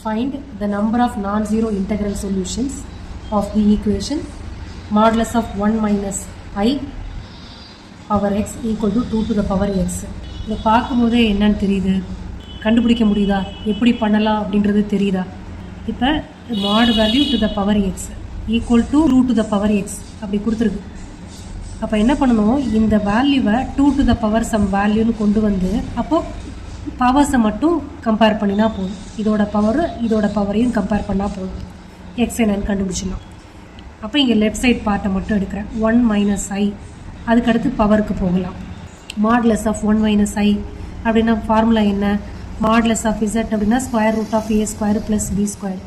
Find the number of non-zero integral solutions of the equation modulus of 1 minus I power x equal to 2 to the power x. இதை பார்க்கும்போதே என்னன்னு தெரியுது, கண்டுபிடிக்க முடியுதா, எப்படி பண்ணலாம் அப்படின்றது தெரியுதா? இப்போ mod value to the power x equal to 2 to the power x அப்படி கொடுத்துருக்கு. அப்போ என்ன பண்ணணும், இந்த வேல்யூவை 2 to the power some வேல்யூன்னு கொண்டு வந்து அப்போது பவர்ஸை மட்டும் கம்பேர் பண்ணினா போதும். இதோட பவரையும் கம்பேர் பண்ணால் போதும், எக்ஸ் என்னன்னு கண்டுபிடிச்சிடலாம். அப்போ இங்கே லெஃப்ட் சைட் பார்ட்டை மட்டும் எடுக்கிறேன். 1 மைனஸ் ஐ, அதுக்கடுத்து பவருக்கு போகலாம். மாடுலஸ் ஆஃப் 1 மைனஸ் ஐ அப்படின்னா ஃபார்முலா என்ன? மாடுலஸ் ஆஃப் இசட் அப்படின்னா square root of A square plus B square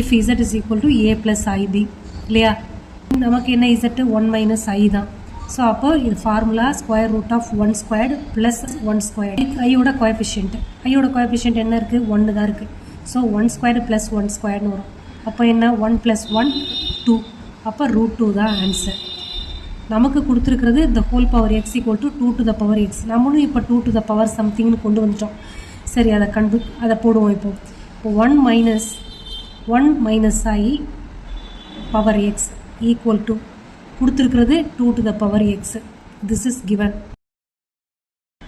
if Z is equal to A plus I B இல்லையா? நமக்கு என்ன இசட்டு 1 மைனஸ் ஐ தான். ஸோ அப்போ இது formula square root of 1 squared plus 1 squared. ஐயோட கோஎஃபிஷியன்ட் என்ன இருக்குது? 1 தான் இருக்குது. ஸோ 1 ஸ்கொயர்டு ப்ளஸ் 1 ஸ்கொயர்னு வரும். அப்போ என்ன? 1 ப்ளஸ் 1 2. அப்போ √2 தான் ஆன்சர். நமக்கு கொடுத்துருக்கிறது the whole power x equal to 2 to the power X. நம்மளும் இப்போ 2 டு த பவர் சம்திங்னு கொண்டு வந்துட்டோம். சரி, அதை போடுவோம். இப்போ 1 minus I power x equal to கொடுத்துருக்கிறது 2 to the power X. This is given.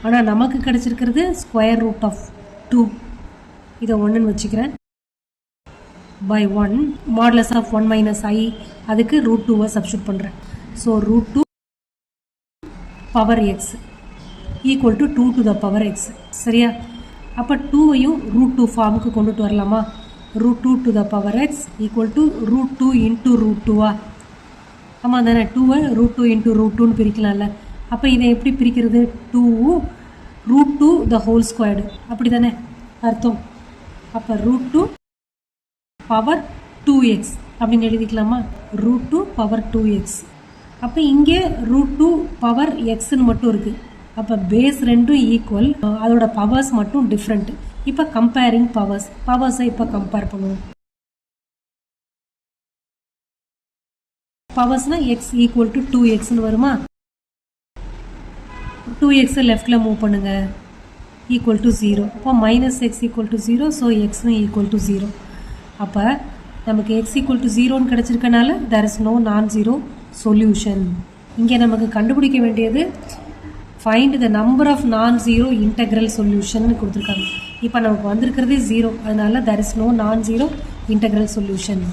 ஆனால் நமக்கு கிடச்சிருக்கிறது ஸ்கொயர் ரூட் ஆஃப் 2. இதை 1ன்னு வச்சுக்கிறேன். By 1 modulus of 1 minus i, அதுக்கு √2 சப்ஸ்டியூட் பண்ணுறேன். So √2 power x equal to 2 to the power x. சரியா? அப்போ 2வையும் √2 ஃபார்முக்கு கொண்டுட்டு வரலாமா? √2 to the power x equal to √2 into √2வா? ஆமாம் தானே, 2வை √2 இன்ட்டு √2ன்னு பிரிக்கலாம்ல. அப்போ இதை எப்படி பிரிக்கிறது? 2 √2 த ஹோல் ஸ்கொயர்டு, அப்படி தானே அர்த்தம். அப்போ √2 பவர் 2x அப்படின்னு எழுதிக்கலாமா? √2 பவர் 2x. அப்போ இங்கே √2 பவர் எக்ஸ்ன்னு மட்டும் இருக்குது. அப்போ பேஸ் ரெண்டும் ஈக்குவல், அதோட பவர்ஸ் மட்டும் டிஃப்ரெண்ட். இப்போ கம்பேரிங் பவர்ஸை இப்போ கம்பேர் பண்ணுவோம். பவர்ஸ்னால் எக்ஸ் ஈக்குவல் டு 2xன்னு வருமா? 2x லெஃப்டில் மூவ் பண்ணுங்கள், ஈக்குவல் டு 0. இப்போ minus x equal to 0, so எக்ஸ்னு ஈக்குவல் டு 0. அப்போ நமக்கு எக்ஸ் ஈக்குவல் டு 0ன்னு கிடச்சிருக்கனால there is no non zero solution. இங்கே நமக்கு கண்டுபிடிக்க வேண்டியது find the number of non zero integral solution கொடுத்துருக்காங்க. இப்போ நமக்கு வந்திருக்கிறதே 0, அதனால there is no non zero integral solution.